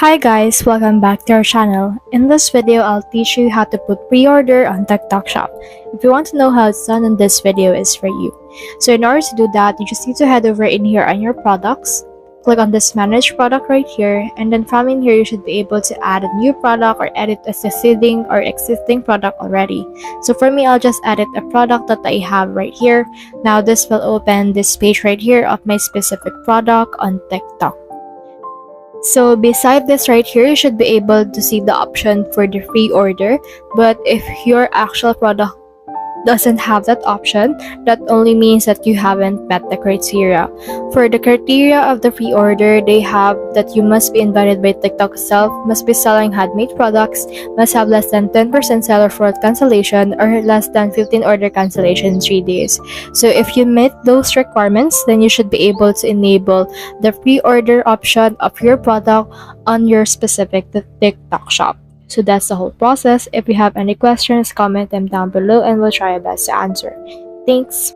Hi guys, welcome back to our channel. In this video, I'll teach you how to put pre-order on TikTok Shop. If you want to know how it's done, then this video is for you. So in order to do that, you just need to head over in here on your products, click on this manage product right here, and then from in here, you should be able to add a new product or edit a succeeding or existing product already. So for me, I'll just edit a product that I have right here. Now this will open this page right here of my specific product on TikTok. So beside this right here, you should be able to see the option for the free order. But if your actual product doesn't have that option, that only means that you haven't met the criteria. For the criteria of the free order, they have that you must be invited by TikTok itself, must be selling handmade products, must have less than 10% seller fraud cancellation, or less than 15 order cancellation in 3 days. So if you meet those requirements, then you should be able to enable the free order option of your product on your specific TikTok shop. So that's the whole process. If you have any questions, comment them down below and we'll try our best to answer. Thanks!